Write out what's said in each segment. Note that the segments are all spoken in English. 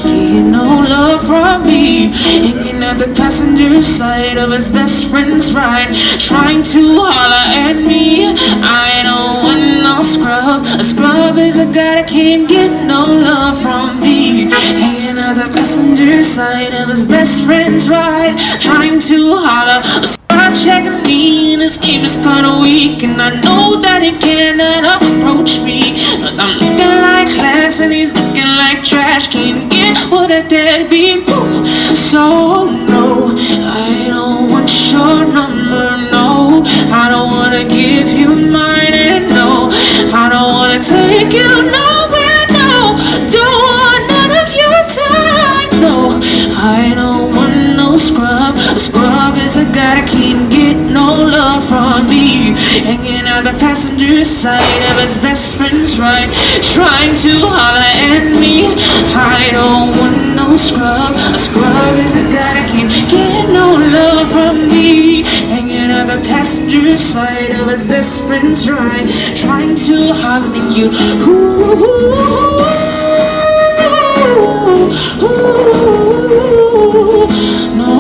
getting no love from me. Hanging at the passenger side of his best friend's ride, trying to holler at me. I don't want no scrub. A scrub is a guy that can't get no love from me. Hanging at the passenger side of his best friend's ride, trying to holler. A scrub checking me, and his game is kinda weak, and I know that he cannot approach me, 'cause I'm looking like class and he's looking like trash. Can't get what a deadbeat do. So no, I don't want your number, no. I don't wanna give you mine, and no, I don't wanna take you nowhere, no. Don't want none of your time, no. I don't want no scrub. A scrub is a guy that can't get no love from me. Hanging out the passenger side of his best friend's ride, trying to holler at me. I don't want no scrub. A scrub is a guy that can't get no love from me. Hanging out the passenger side of his best friend's ride, trying to holler at you. Ooh, ooh, ooh, no.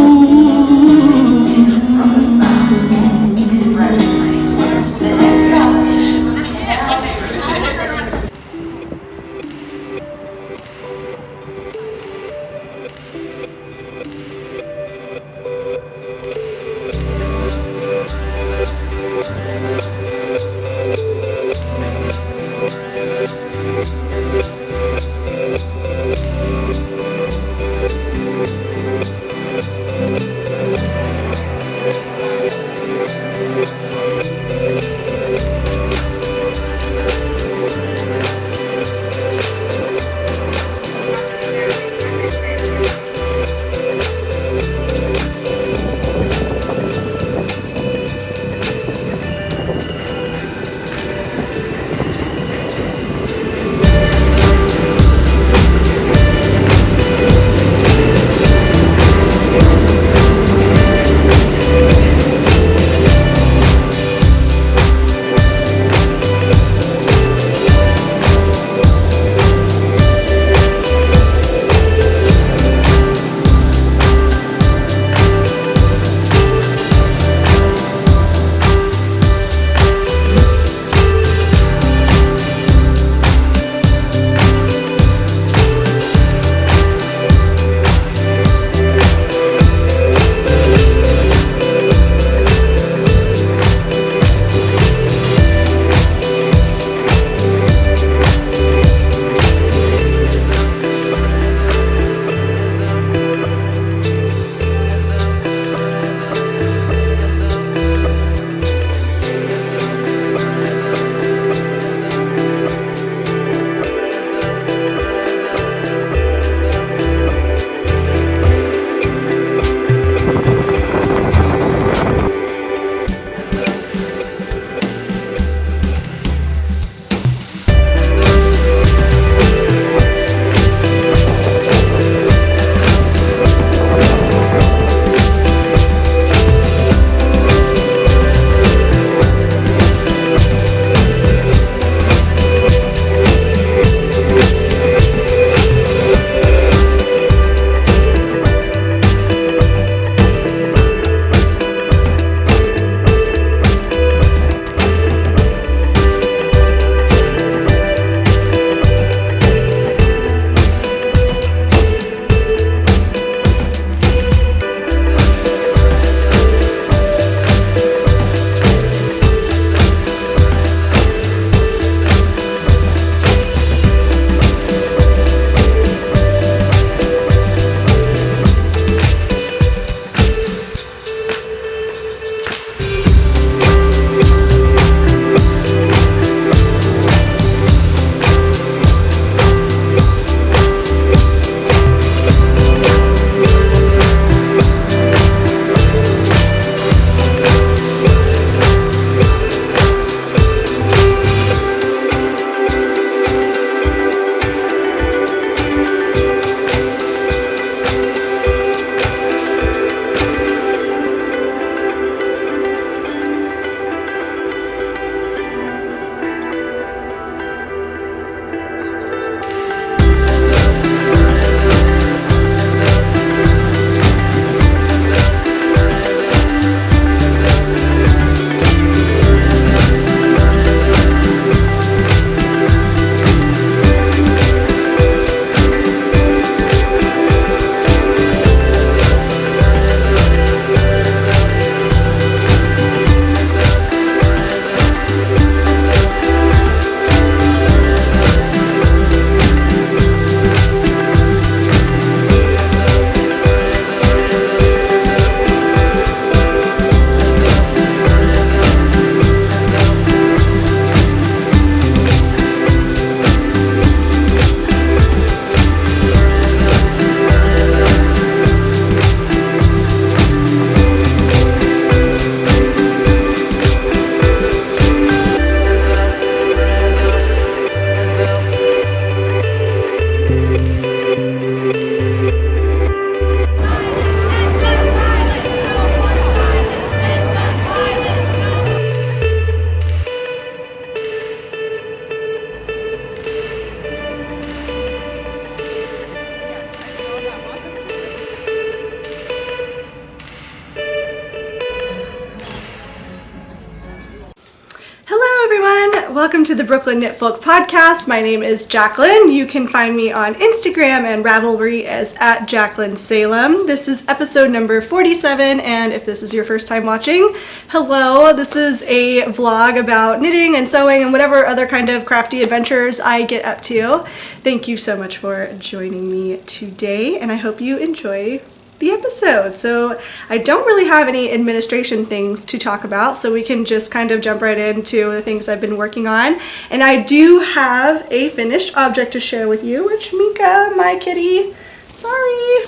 Welcome to the Brooklyn Knitfolk podcast. My name is Jaclyn. You can find me on Instagram and Ravelry as at Jaclyn Salem. This is episode number 47, and if this is your first time watching, hello. This is a vlog about knitting and sewing and whatever other kind of crafty adventures I get up to. Thank you so much for joining me today, and I hope you enjoy the episode. So I don't really have any administration things to talk about, so we can just kind of jump right into the things I've been working on. And I do have a finished object to share with you, which Mika, my kitty, sorry.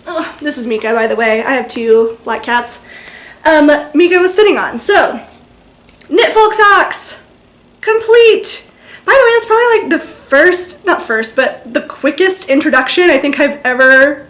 Ugh, this is Mika, by the way. I have two black cats. Mika was sitting on. So, Knitfolk socks, complete. By the way, that's probably like the not first, but the quickest introduction I think I've ever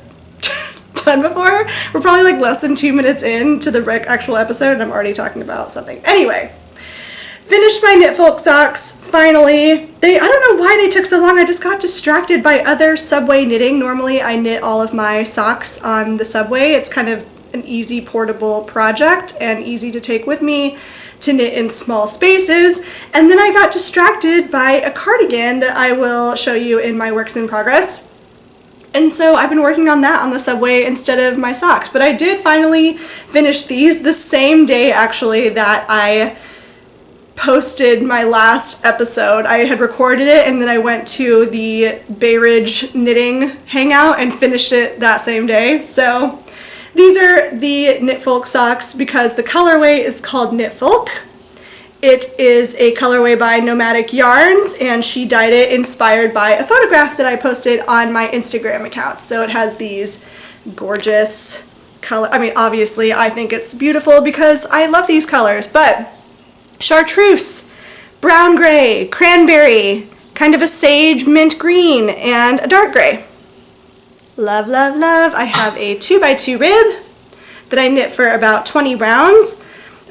done before. We're probably like less than 2 minutes into the actual episode and I'm already talking about something. Anyway, finished my Knitfolk socks, finally. I don't know why they took so long. I just got distracted by other subway knitting. Normally I knit all of my socks on the subway. It's kind of an easy portable project and easy to take with me to knit in small spaces. And then I got distracted by a cardigan that I will show you in my works in progress. And so I've been working on that on the subway instead of my socks. But I did finally finish these the same day, actually, that I posted my last episode. I had recorded it and then I went to the Bay Ridge knitting hangout and finished it that same day. So these are the Knitfolk socks because the colorway is called Knitfolk. It is a colorway by Nomadic Yarns, and she dyed it inspired by a photograph that I posted on my Instagram account. So it has these gorgeous color. I mean, obviously I think it's beautiful because I love these colors, but chartreuse, brown gray, cranberry, kind of a sage mint green, and a dark gray. Love, love, love. I have a 2x2 rib that I knit for about 20 rounds.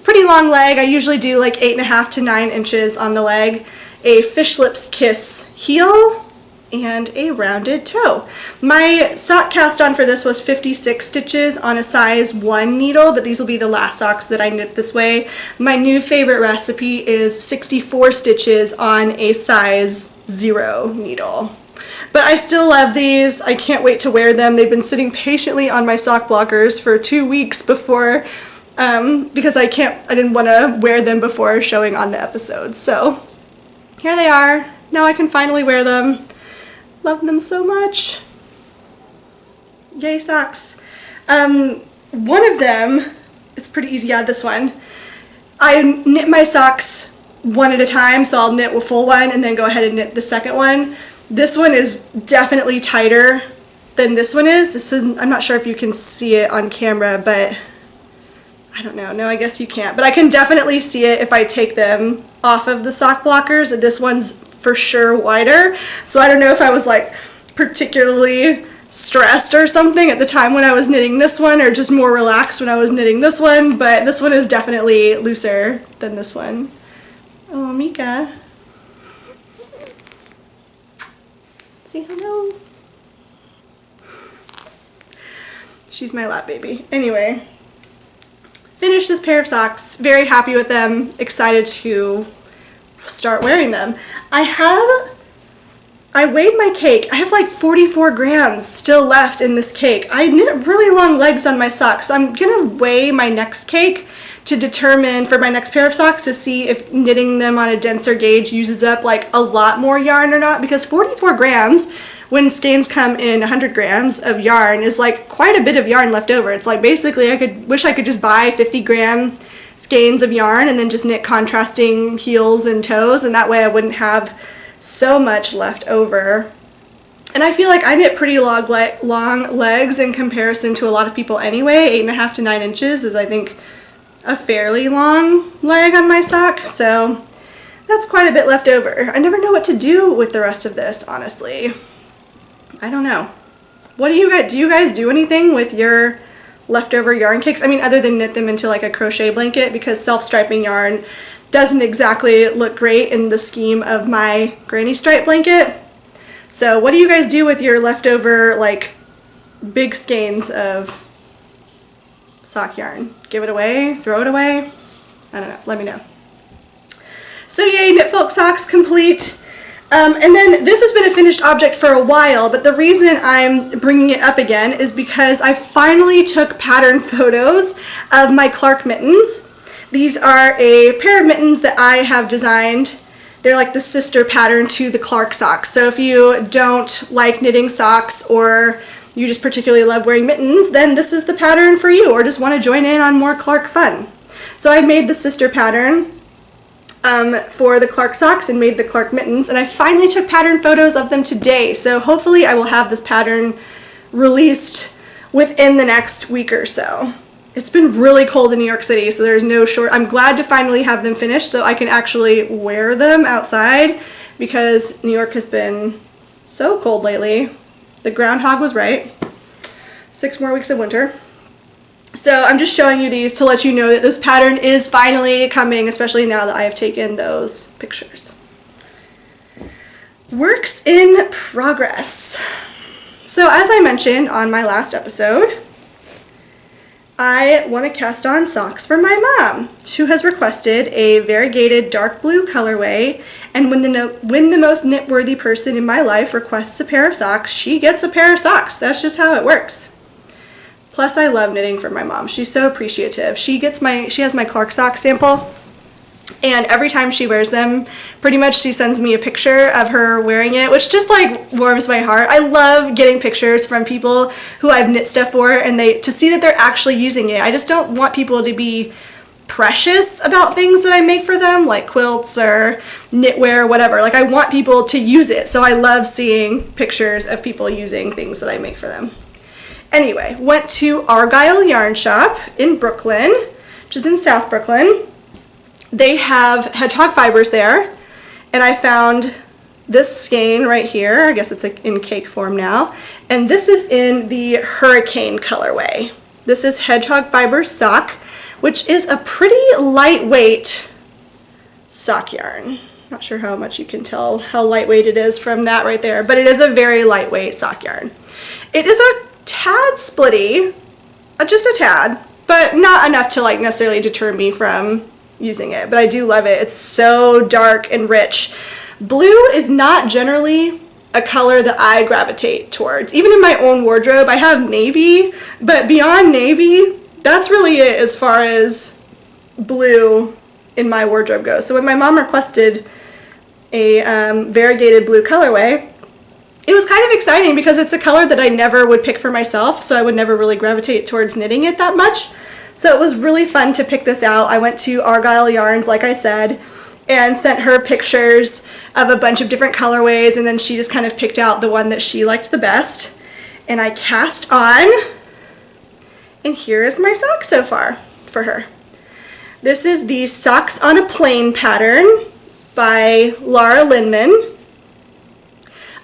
Pretty long leg. I usually do like 8.5 to 9 inches on the leg, a fish lips kiss heel, and a rounded toe. My sock cast on for this was 56 stitches on a size 1 needle, but these will be the last socks that I knit this way. My new favorite recipe is 64 stitches on a size 0 needle. But I still love these. I can't wait to wear them. They've been sitting patiently on my sock blockers for 2 weeks before because I didn't want to wear them before showing on the episode. So here they are. Now I can finally wear them. Love them so much. Yay, socks. One of them, it's pretty easy. Yeah, this one. I knit my socks one at a time, so I'll knit a full one and then go ahead and knit the second one. This one is definitely tighter than this one is. I'm not sure if you can see it on camera, but I don't know. No, I guess you can't. But I can definitely see it if I take them off of the sock blockers. And this one's for sure wider. So I don't know if I was like particularly stressed or something at the time when I was knitting this one, or just more relaxed when I was knitting this one. But this one is definitely looser than this one. Oh, Mika. Say hello. She's my lap baby. Anyway. Finished this pair of socks, very happy with them, excited to start wearing them. I weighed my cake. I have like 44 grams still left in this cake. I knit really long legs on my socks, so I'm gonna weigh my next cake to determine for my next pair of socks to see if knitting them on a denser gauge uses up like a lot more yarn or not, because 44 grams when skeins come in 100 grams of yarn is like quite a bit of yarn left over. It's like basically wish I could just buy 50-gram skeins of yarn and then just knit contrasting heels and toes, and that way I wouldn't have so much left over. And I feel like I knit pretty long legs in comparison to a lot of people anyway. 8.5 to 9 inches is, I think, a fairly long leg on my sock, so that's quite a bit left over. I never know what to do with the rest of this, honestly. I don't know. What do you guys do anything with your leftover yarn cakes? I mean, other than knit them into like a crochet blanket, because self-striping yarn doesn't exactly look great in the scheme of my granny stripe blanket. So what do you guys do with your leftover like big skeins of sock yarn? Give it away? Throw it away? I don't know. Let me know. So yay, Knitfolk socks complete. And then this has been a finished object for a while, but the reason I'm bringing it up again is because I finally took pattern photos of my Clark mittens. These are a pair of mittens that I have designed. They're like the sister pattern to the Clark socks. So if you don't like knitting socks or you just particularly love wearing mittens, then this is the pattern for you, or just want to join in on more Clark fun. So I made the sister pattern for the Clark socks and made the Clark mittens, and I finally took pattern photos of them today. So hopefully I will have this pattern released within the next week or so. It's been really cold in New York City, so there's no short. I'm glad to finally have them finished so I can actually wear them outside, because New York has been so cold lately. The groundhog was right. 6 more weeks of winter. So I'm just showing you these to let you know that this pattern is finally coming, especially now that I have taken those pictures. Works in progress. So as I mentioned on my last episode, I want to cast on socks for my mom, who has requested a variegated dark blue colorway, and when the most knit-worthy person in my life requests a pair of socks, she gets a pair of socks. That's just how it works. Plus, I love knitting for my mom. She's so appreciative. She has my Clark sock sample, and every time she wears them, pretty much she sends me a picture of her wearing it, which just like warms my heart. I love getting pictures from people who I've knit stuff for, and to see that they're actually using it. I just don't want people to be precious about things that I make for them, like quilts or knitwear or whatever. Like, I want people to use it, so I love seeing pictures of people using things that I make for them. Anyway, went to Argyle Yarn Shop in Brooklyn, which is in South Brooklyn. They have hedgehog fibers there, and I found this skein right here. I guess it's in cake form now, and this is in the Hurricane colorway. This is hedgehog fiber sock, which is a pretty lightweight sock yarn. Not sure how much you can tell how lightweight it is from that right there, but it is a very lightweight sock yarn. It is a tad splitty, just a tad, but not enough to like necessarily deter me from using it, but I do love it. It's so dark and rich. Blue is not generally a color that I gravitate towards. Even in my own wardrobe, I have navy, but beyond navy, that's really it as far as blue in my wardrobe goes. So when my mom requested a variegated blue colorway, it was kind of exciting because it's a color that I never would pick for myself, so I would never really gravitate towards knitting it that much. So it was really fun to pick this out. I went to Argyle Yarns, like I said, and sent her pictures of a bunch of different colorways, and then she just kind of picked out the one that she liked the best. And I cast on, and here is my sock so far for her. This is the Socks on a Plain pattern by Laura Linman.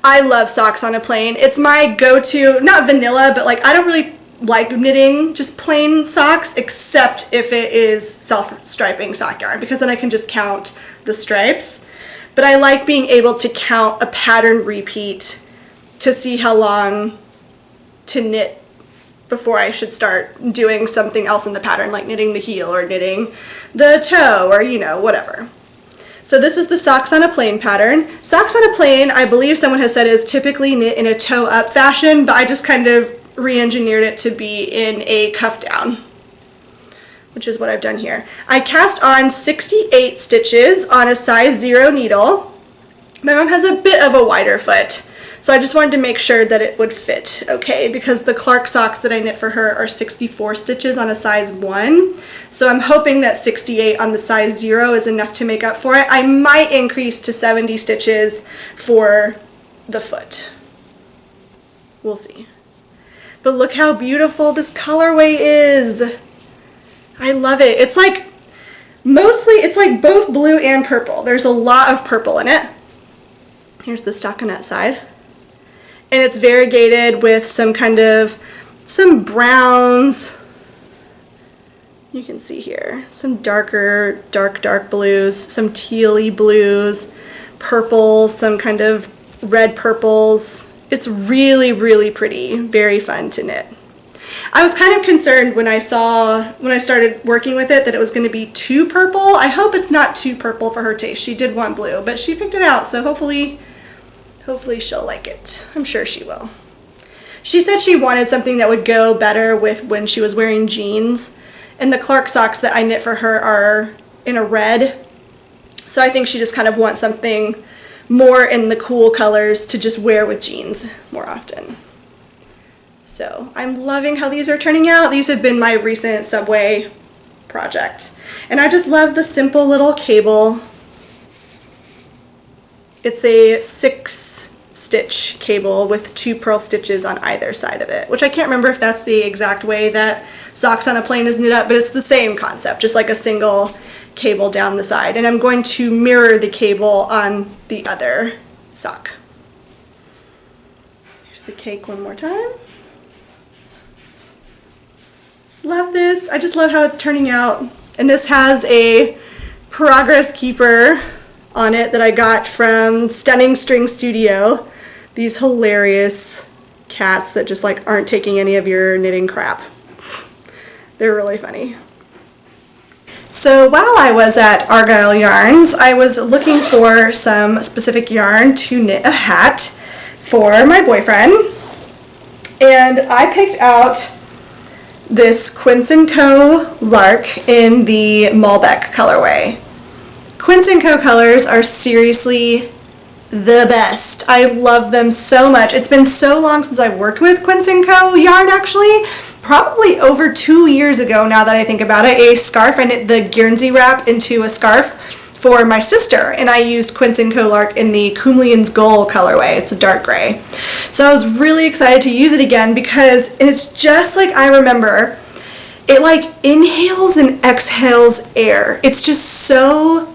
I love Socks on a Plain. It's my go-to, not vanilla, but like I don't really like knitting just plain socks except if it is self-striping sock yarn, because then I can just count the stripes. But I like being able to count a pattern repeat to see how long to knit before I should start doing something else in the pattern, like knitting the heel or knitting the toe or, you know, whatever. So this is the Socks on a Plain pattern. Socks on a Plain, I believe someone has said, is typically knit in a toe-up fashion, but I just kind of re-engineered it to be in a cuff down, which is what I've done here. I cast on 68 stitches on a size 0 needle. My mom has a bit of a wider foot, so I just wanted to make sure that it would fit okay, because the Clark socks that I knit for her are 64 stitches on a size 1. So I'm hoping that 68 on the size 0 is enough to make up for it. I might increase to 70 stitches for the foot. We'll see. But look how beautiful this colorway is. I love it. It's like, mostly, it's like both blue and purple. There's a lot of purple in it. Here's the stockinette side. And it's variegated with some browns. You can see here, some darker, dark blues, some tealy blues, purples, some kind of red purples. It's really, really pretty, very fun to knit. I was kind of concerned when I started working with it that it was going to be too purple. I hope it's not too purple for her taste. She did want blue, but she picked it out, so hopefully she'll like it. I'm sure she will. She said she wanted something that would go better with when she was wearing jeans, and the Clark socks that I knit for her are in a red, so I think she just kind of wants something more in the cool colors to just wear with jeans more often. So I'm loving how these are turning out. These have been my recent Subway project, and I just love the simple little cable. It's a 6-stitch cable with 2 purl stitches on either side of it, which I can't remember if that's the exact way that Socks on a Plane is knit up, but it's the same concept, just like a single cable down the side. And I'm going to mirror the cable on the other sock. Here's the cake one more time. Love this. I just love how it's turning out. And this has a progress keeper on it that I got from Stunning String Studio. These hilarious cats that just like aren't taking any of your knitting crap. They're really funny. So while I was at Argyle Yarns, I was looking for some specific yarn to knit a hat for my boyfriend. And I picked out this Quince & Co. Lark in the Malbec colorway. Quince & Co. colors are seriously the best. I love them so much. It's been so long since I've worked with Quince & Co. yarn, actually. Probably over 2 years ago now that I think about it. A scarf, I knit the Guernsey wrap into a scarf for my sister, and I used Quince & Co. Lark in the Kumlian's Gold colorway. It's a dark gray. So I was really excited to use it again because it's just like I remember. It like inhales and exhales air. It's just so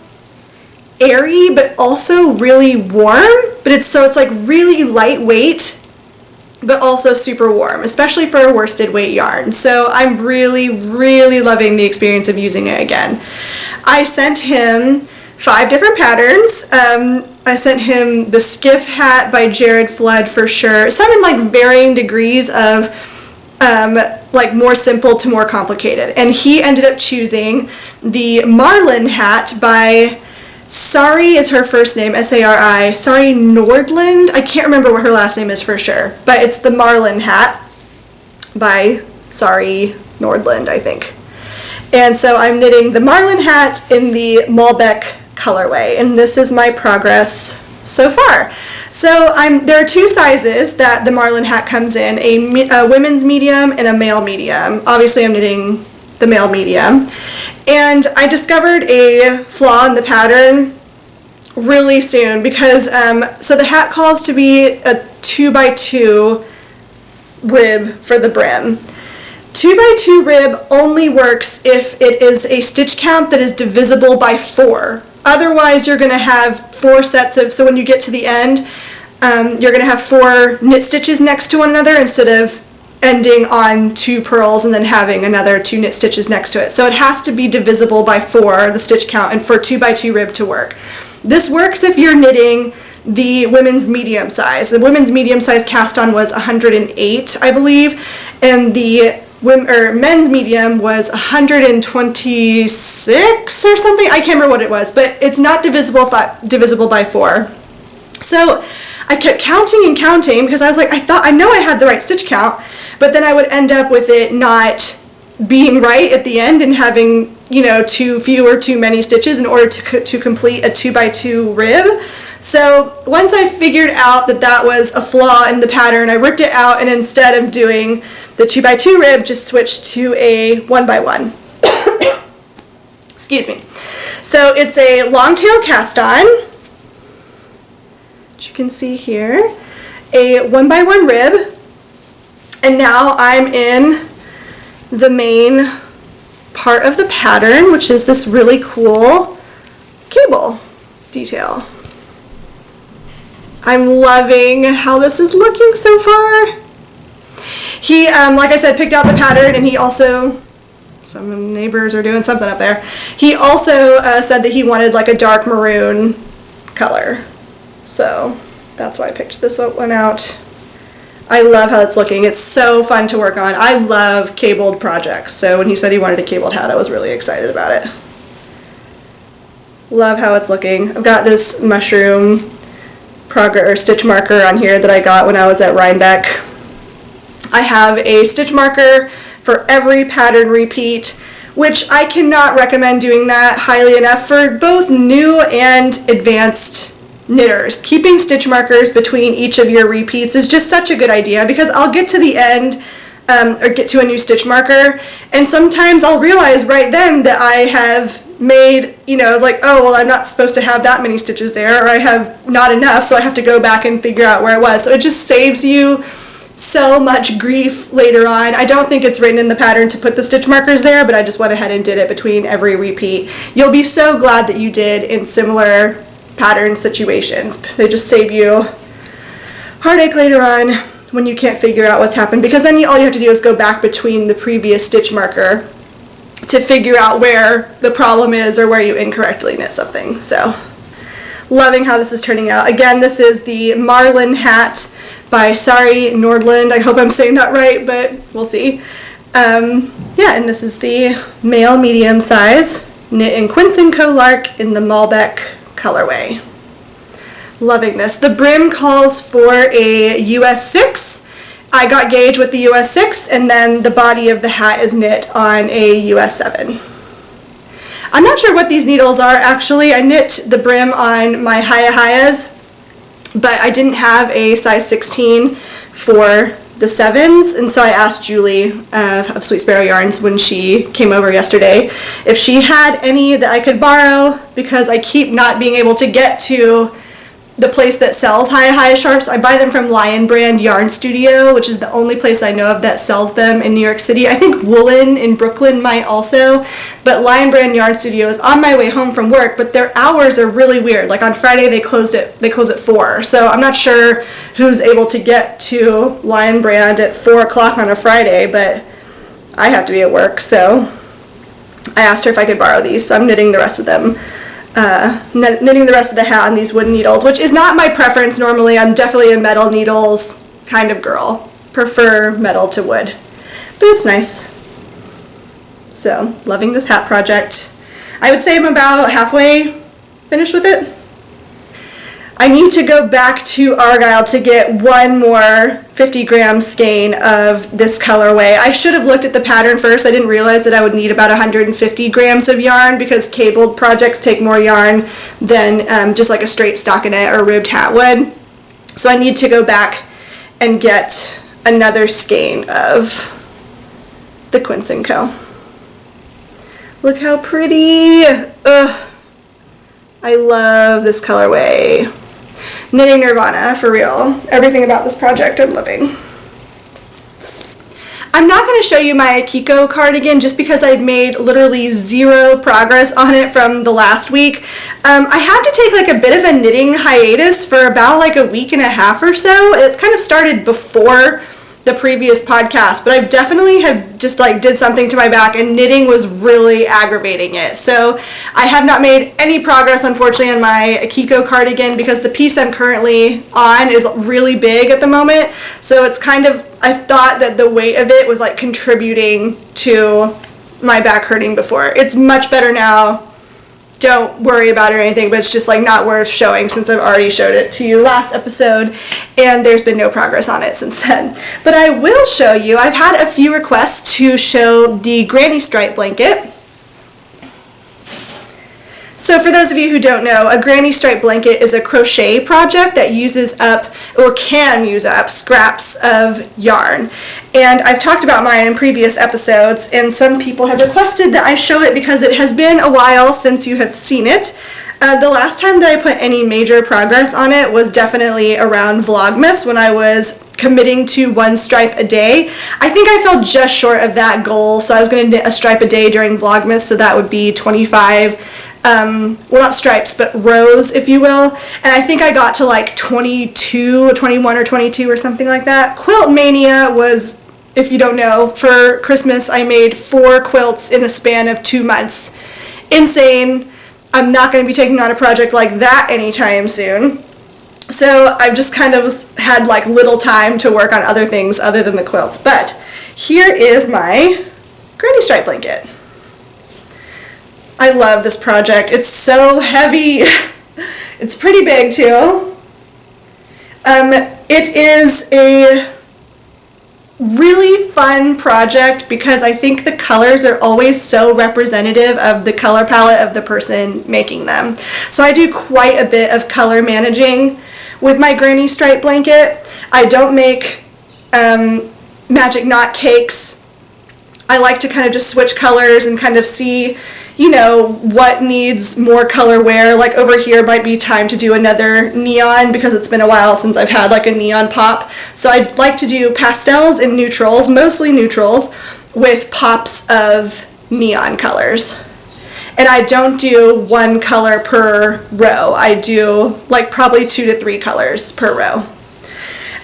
airy but also really warm, but it's like really lightweight but also super warm, especially for a worsted weight yarn. So I'm really loving the experience of using it again. I sent him 5 different patterns. I sent him the Skiff hat by Jared Flood for sure, some in like varying degrees of like more simple to more complicated, and he ended up choosing the Marlin Hat by Sari is her first name, S-A-R-I, Sari Nordland. I can't remember what her last name is for sure, but it's the Marlin Hat by Sari Nordland, I think. And so I'm knitting the Marlin Hat in the Malbec colorway, and this is my progress so far. So there are 2 sizes that the Marlin Hat comes in, a women's medium and a male medium. Obviously I'm knitting the male medium. And I discovered a flaw in the pattern really soon because, so the hat calls to be a 2x2 rib for the brim. 2x2 rib only works if it is a stitch count that is divisible by 4. Otherwise, you're going to have 4 sets of, so when you get to the end, you're going to have 4 knit stitches next to one another instead of ending on 2 purls and then having another 2 knit stitches next to it. So it has to be divisible by 4, the stitch count, and for 2x2 rib to work. This works if you're knitting the women's medium size. The women's medium size cast on was 108, I believe, and the men's medium was 126 or something. I can't remember what it was, but it's not divisible by 4. So I kept counting and counting because I was like, I know I had the right stitch count, but then I would end up with it not being right at the end and having, too few or too many stitches in order to complete a 2x2 rib. So once I figured out that was a flaw in the pattern, I ripped it out, and instead of doing the 2x2 rib, just switched to a 1x1. Excuse me. So it's a long tail cast on, which you can see here, a 1x1 rib, and now I'm in the main part of the pattern, which is this really cool cable detail. I'm loving how this is looking so far. He, like I said, picked out the pattern, and he also, some neighbors are doing something up there. He also said that he wanted like a dark maroon color. So that's why I picked this one out. I love how it's looking. It's so fun to work on. I love cabled projects, so when he said he wanted a cabled hat, I was really excited about it. Love how it's looking. I've got this mushroom stitch marker on here that I got when I was at Rhinebeck. I have a stitch marker for every pattern repeat, which I cannot recommend doing that highly enough for both new and advanced knitters. Keeping stitch markers between each of your repeats is just such a good idea, because I'll get to the end or get to a new stitch marker, and sometimes I'll realize right then that I have made, like, oh, well, I'm not supposed to have that many stitches there, or I have not enough, so I have to go back and figure out where I was. So it just saves you so much grief later on. I don't think it's written in the pattern to put the stitch markers there, but I just went ahead and did it between every repeat. You'll be so glad that you did in similar pattern situations. They just save you heartache later on when you can't figure out what's happened, because then all you have to do is go back between the previous stitch marker to figure out where the problem is or where you incorrectly knit something. So loving how this is turning out. Again, this is the Marlin Hat by Sari Nordland. I hope I'm saying that right, but we'll see. Yeah, and this is the male medium size, knit in Quince & Co. Lark in the Malbec colorway. Loving this. The brim calls for a US 6. I got gauge with the US 6, and then the body of the hat is knit on a US 7. I'm not sure what these needles are actually. I knit the brim on my Hayas, but I didn't have a size 16 for the 7s, and so I asked Julie of Sweet Sparrow Yarns when she came over yesterday if she had any that I could borrow, because I keep not being able to get to the place that sells Haya Sharps. I buy them from Lion Brand Yarn Studio, which is the only place I know of that sells them in New York City. I think Woolen in Brooklyn might also, but Lion Brand Yarn Studio is on my way home from work, but their hours are really weird. Like on Friday they close at 4, so I'm not sure who's able to get to Lion Brand at 4 o'clock on a Friday, but I have to be at work, so I asked her if I could borrow these, so I'm knitting the rest of them. Knitting the rest of the hat on these wooden needles, which is not my preference normally. I'm definitely a metal needles kind of girl. Prefer metal to wood, but it's nice. So, loving this hat project. I would say I'm about halfway finished with it. I need to go back to Argyle to get one more 50-gram skein of this colorway. I should have looked at the pattern first. I didn't realize that I would need about 150 grams of yarn, because cabled projects take more yarn than just like a straight stockinette or ribbed hat would. So I need to go back and get another skein of the Quince & Co. Look how pretty. Ugh. I love this colorway. Knitting Nirvana, for real. Everything about this project I'm loving. I'm not going to show you my Kiko cardigan just because I've made literally zero progress on it from the last week. I had to take like a bit of a knitting hiatus for about like a week and a half or so. It's kind of started before the previous podcast, but I definitely have just like did something to my back, and knitting was really aggravating it. So I have not made any progress, unfortunately, on my Kiko cardigan, because the piece I'm currently on is really big at the moment. So it's kind of, I thought that the weight of it was like contributing to my back hurting before. It's much better now. Don't worry about it or anything, but it's just like not worth showing since I've already showed it to you last episode, and there's been no progress on it since then. But I will show you, I've had a few requests to show the granny stripe blanket. So for those of you who don't know, a granny stripe blanket is a crochet project that uses up, or can use up, scraps of yarn. And I've talked about mine in previous episodes, and some people have requested that I show it because it has been a while since you have seen it. The last time that I put any major progress on it was definitely around Vlogmas, when I was committing to 1 stripe a day. I think I fell just short of that goal, so I was going to knit a stripe a day during Vlogmas, so that would be 25 well, not stripes, but rows, if you will, and I think I got to like 22, 21 or 22 or something like that. Quilt Mania was, if you don't know, for Christmas I made 4 quilts in a span of 2 months. Insane. I'm not going to be taking on a project like that anytime soon. So I've just kind of had like little time to work on other things other than the quilts. But here is my granny stripe blanket. I love this project. It's so heavy. It's pretty big too. It is a really fun project because I think the colors are always so representative of the color palette of the person making them. So I do quite a bit of color managing with my granny stripe blanket. I don't make magic knot cakes. I like to kind of just switch colors and kind of see, you know, what needs more color wear. Like over here might be time to do another neon because it's been a while since I've had like a neon pop. So I'd like to do pastels and neutrals, mostly neutrals, with pops of neon colors. And I don't do one color per row. I do like probably 2 to 3 colors per row.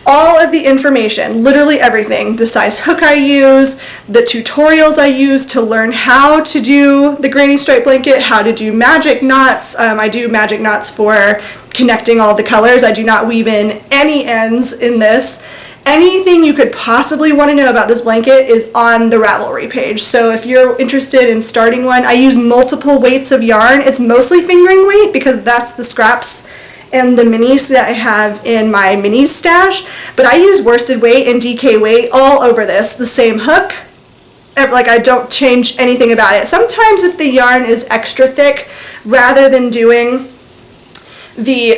All of the information, literally everything, the size hook I use, the tutorials I use to learn how to do the granny stripe blanket, how to do magic knots. I do magic knots for connecting all the colors. I do not weave in any ends in this. Anything you could possibly want to know about this blanket is on the Ravelry page. So if you're interested in starting one, I use multiple weights of yarn. It's mostly fingering weight because that's the scraps and the minis that I have in my minis stash, but I use worsted weight and DK weight all over this, the same hook. Like I don't change anything about it. Sometimes if the yarn is extra thick, rather than doing the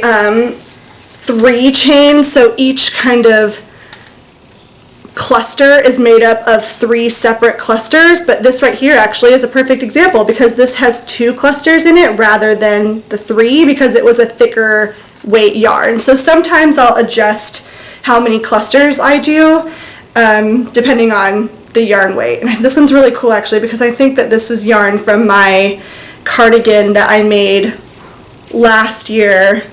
3 chains, so each kind of cluster is made up of 3 separate clusters, but this right here actually is a perfect example because this has 2 clusters in it rather than the 3 because it was a thicker weight yarn. So sometimes I'll adjust how many clusters I do depending on the yarn weight. And this one's really cool actually because I think that this was yarn from my cardigan that I made last year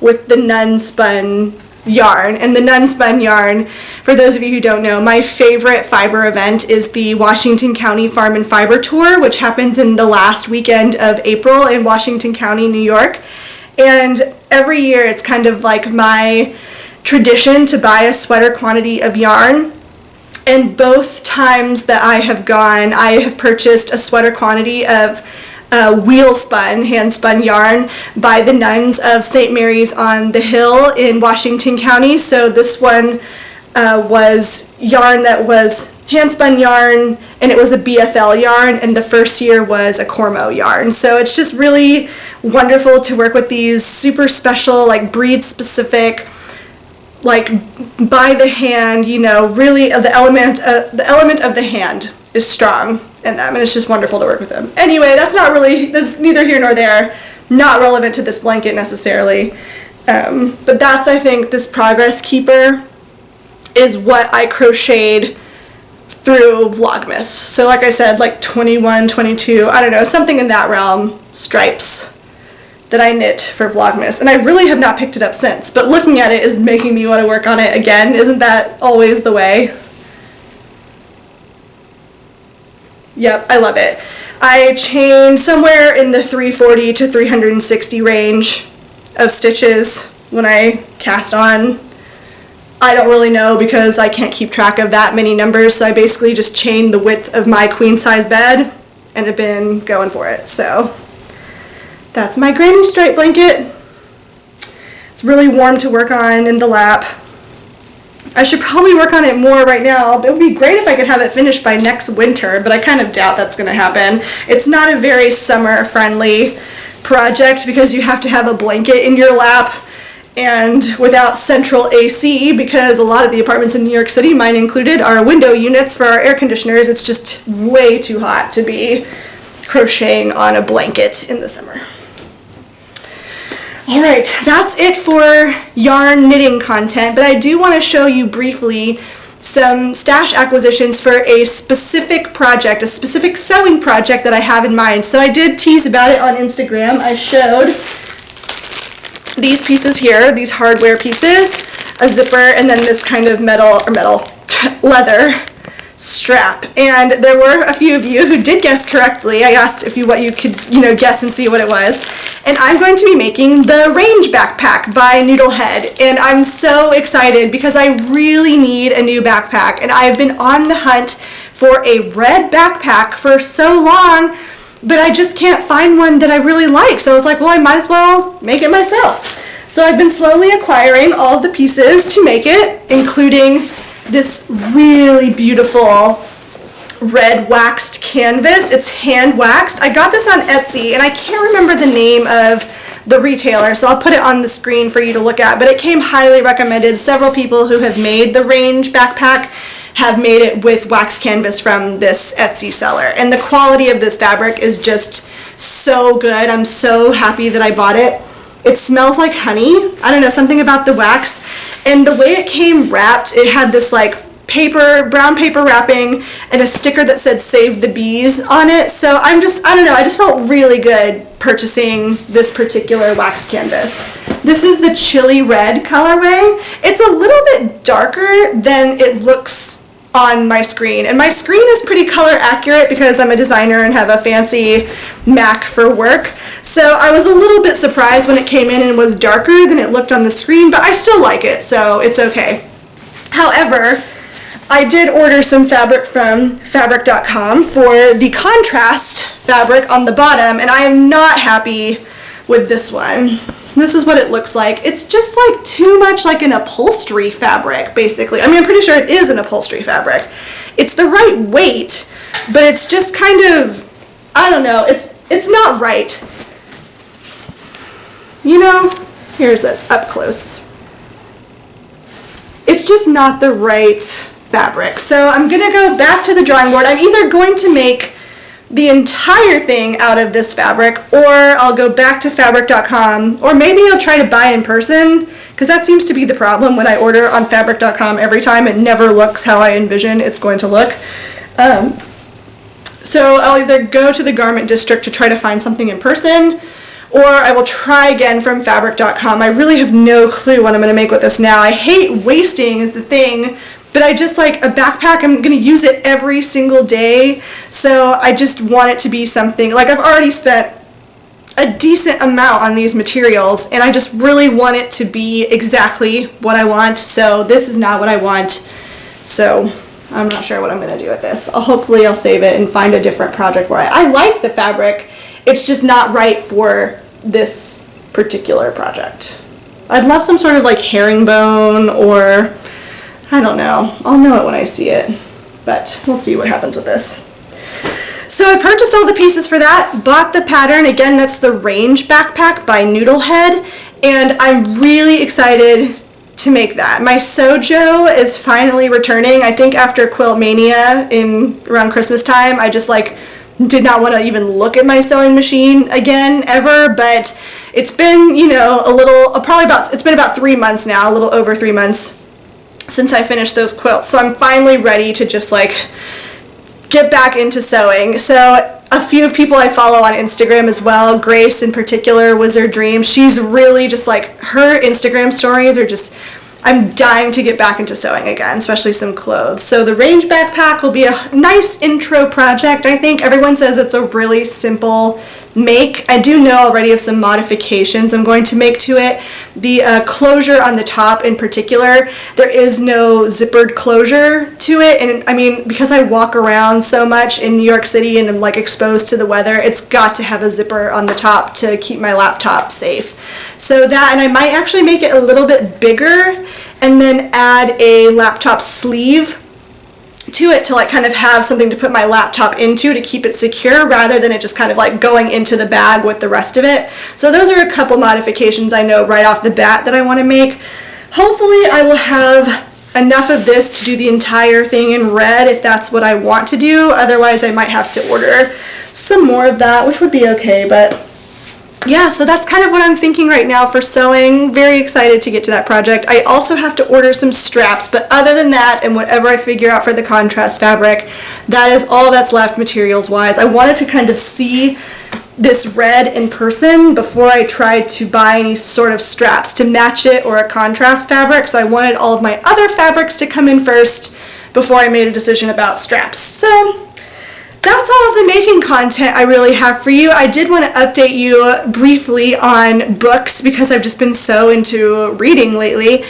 with the nun spun yarn. And the nun spun yarn, for those of you who don't know, my favorite fiber event is the Washington County Farm and Fiber Tour, which happens in the last weekend of April in Washington County, New York. And every year it's kind of like my tradition to buy a sweater quantity of yarn. And both times that I have gone, I have purchased a sweater quantity of wheel spun, hand spun yarn by the nuns of St. Mary's on the Hill in Washington County. So this one was yarn that was hand spun yarn, and it was a BFL yarn, and the first year was a Cormo yarn. So it's just really wonderful to work with these super special, like breed specific, like by the hand, you know, really the element of the hand is strong in them, and it's just wonderful to work with them. Anyway, that's neither here nor there, not relevant to this blanket necessarily, but that's, I think, this Progress Keeper is what I crocheted through Vlogmas. So like I said, like 21, 22, I don't know, something in that realm, stripes that I knit for Vlogmas. And I really have not picked it up since, but looking at it is making me want to work on it again. Isn't that always the way? Yep, I love it. I chained somewhere in the 340 to 360 range of stitches when I cast on. I don't really know because I can't keep track of that many numbers, so I basically just chained the width of my queen size bed and have been going for it. So that's my granny stripe blanket. It's really warm to work on in the lap. I should probably work on it more right now. It would be great if I could have it finished by next winter, but I kind of doubt that's going to happen. It's not a very summer friendly project because you have to have a blanket in your lap and without central AC, because a lot of the apartments in New York City, mine included, are window units for our air conditioners. It's just way too hot to be crocheting on a blanket in the summer. Alright, that's it for yarn knitting content, but I do want to show you briefly some stash acquisitions for a specific project, a specific sewing project that I have in mind. So I did tease about it on Instagram. I showed these pieces here, these hardware pieces, a zipper, and then this kind of leather strap. And there were a few of you who did guess correctly. I asked what you could, guess and see what it was. and I'm going to be making the Range backpack by Noodlehead, and I'm so excited because I really need a new backpack, and I've been on the hunt for a red backpack for so long, but I just can't find one that I really like. So I was like, well, I might as well make it myself. So I've been slowly acquiring all of the pieces to make it, including this really beautiful red waxed canvas. It's hand waxed. I got this on Etsy, and I can't remember the name of the retailer, so I'll put it on the screen for you to look at, but it came highly recommended. Several people who have made the Range backpack have made it with wax canvas from this Etsy seller, and the quality of this fabric is just so good. I'm so happy that I bought it. It smells like honey. I don't know, something about the wax, and the way it came wrapped, it had this like brown paper wrapping and a sticker that said "Save the Bees" on it. So I don't know, I just felt really good purchasing this particular wax canvas. This is the chili red colorway. It's a little bit darker than it looks on my screen, and my screen is pretty color accurate because I'm a designer and have a fancy Mac for work. So I was a little bit surprised when it came in and was darker than it looked on the screen, but I still like it, so it's okay. However, I did order some fabric from fabric.com for the contrast fabric on the bottom, and I am not happy with this one. This is what it looks like. It's just like too much like an upholstery fabric, basically. I mean, I'm pretty sure it is an upholstery fabric. It's the right weight, but it's just kind of, I don't know, it's not right. You know, here's it up close. It's just not the right fabric. So I'm gonna go back to the drawing board. I'm either going to make the entire thing out of this fabric, or I'll go back to fabric.com, or maybe I'll try to buy in person, because that seems to be the problem when I order on fabric.com every time. It never looks how I envision it's going to look. So I'll either go to the garment district to try to find something in person, or I will try again from fabric.com. I really have no clue what I'm going to make with this now. I hate wasting is the thing, but I just like a backpack, I'm going to use it every single day, so I just want it to be something, like I've already spent a decent amount on these materials, and I just really want it to be exactly what I want, so this is not what I want, so I'm not sure what I'm going to do with this. Hopefully I'll save it and find a different project where I like the fabric, it's just not right for this particular project. I'd love some sort of like herringbone, or I don't know. I'll know it when I see it, but we'll see what happens with this. So I purchased all the pieces for that, bought the pattern. Again, that's the Range backpack by Noodlehead, and I'm really excited to make that. My Sojo is finally returning. I think after Quilt Mania around Christmas time, I just like did not want to even look at my sewing machine again ever, but it's been, you know, it's been about 3 months now, a little over 3 months since I finished those quilts, so I'm finally ready to just like get back into sewing. So a few people I follow on Instagram as well, Grace in particular, Wizard Dream, she's really just like, her Instagram stories are just, I'm dying to get back into sewing again, especially some clothes. So the Range backpack will be a nice intro project. I think everyone says it's a really simple make. I do know already of some modifications I'm going to make to it. The closure on the top in particular, there is no zippered closure to it, and I mean, because I walk around so much in New York City and I'm like exposed to the weather, it's got to have a zipper on the top to keep my laptop safe. So that, and I might actually make it a little bit bigger and then add a laptop sleeve to it to like kind of have something to put my laptop into to keep it secure, rather than it just kind of like going into the bag with the rest of it. So those are a couple modifications I know right off the bat that I want to make. Hopefully I will have enough of this to do the entire thing in red if that's what I want to do. Otherwise I might have to order some more of that, which would be okay, but yeah, so that's kind of what I'm thinking right now for sewing. Very excited to get to that project. I also have to order some straps, but other than that, and whatever I figure out for the contrast fabric, that is all that's left materials wise. I wanted to kind of see this red in person before I tried to buy any sort of straps to match it or a contrast fabric, so I wanted all of my other fabrics to come in first before I made a decision about straps. So that's all of the making content I really have for you. I did want to update you briefly on books because I've just been so into reading lately.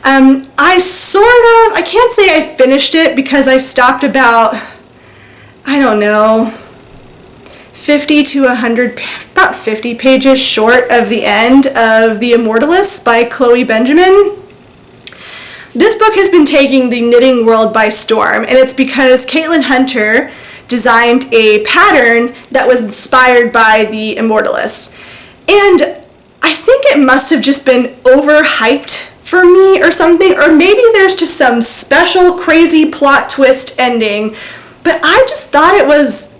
I can't say I finished it because I stopped about, I don't know, 50 to 100, about 50 pages short of the end of The Immortalist by Chloe Benjamin. This book has been taking the knitting world by storm, and it's because Caitlin Hunter designed a pattern that was inspired by The Immortalist. And I think it must have just been overhyped for me or something, or maybe there's just some special crazy plot twist ending, but I just thought it was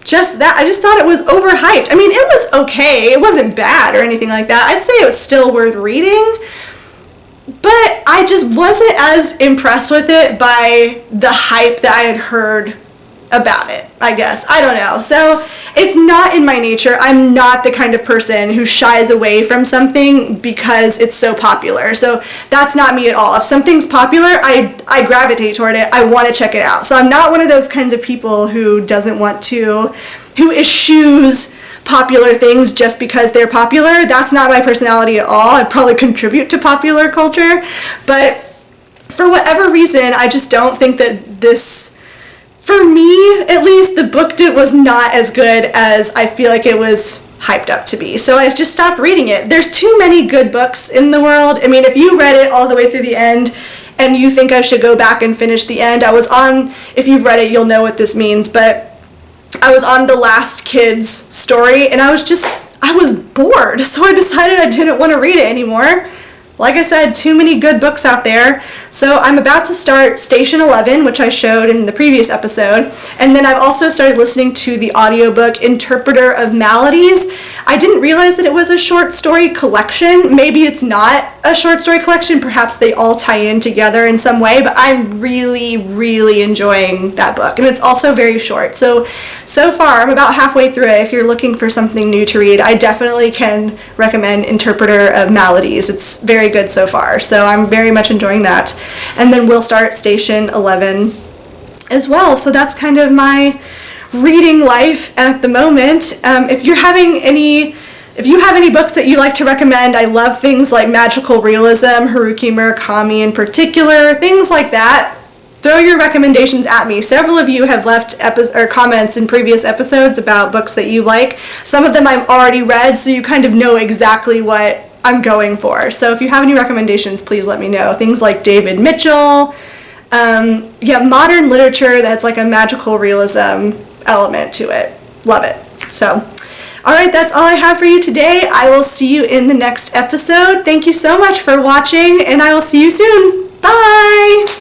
just that. I just thought it was overhyped. I mean, it was okay. It wasn't bad or anything like that. I'd say it was still worth reading, but I just wasn't as impressed with it by the hype that I had heard about it, I guess. I don't know. So it's not in my nature. I'm not the kind of person who shies away from something because it's so popular. So that's not me at all. If something's popular, I gravitate toward it. I want to check it out. So I'm not one of those kinds of people who eschews popular things just because they're popular. That's not my personality at all. I'd probably contribute to popular culture. But for whatever reason, I just don't think that this, for me at least, the book was not as good as I feel like it was hyped up to be. So I just stopped reading it. There's too many good books in the world. I mean, if you read it all the way through the end and you think I should go back and finish the end, if you've read it, you'll know what this means, but I was on the last kid's story and I was bored. So I decided I didn't want to read it anymore. Like I said, too many good books out there. So I'm about to start Station 11, which I showed in the previous episode. And then I've also started listening to the audiobook Interpreter of Maladies. I didn't realize that it was a short story collection. Maybe it's not a short story collection. Perhaps they all tie in together in some way. But I'm really, really enjoying that book. And it's also very short. So far, I'm about halfway through it. If you're looking for something new to read, I definitely can recommend Interpreter of Maladies. It's very good so far, so I'm very much enjoying that. And then we'll start Station 11 as well. So that's kind of my reading life at the moment. If you have any books that you like to recommend, I love things like magical realism, Haruki Murakami in particular, things like that. Throw your recommendations at me. Several of you have left comments in previous episodes about books that you like. Some of them I've already read, so you kind of know exactly what I'm going for. So if you have any recommendations, please let me know. Things like David Mitchell, modern literature that's like a magical realism element to it. Love it. So, all right, that's all I have for you today. I will see you in the next episode. Thank you so much for watching, and I will see you soon. Bye!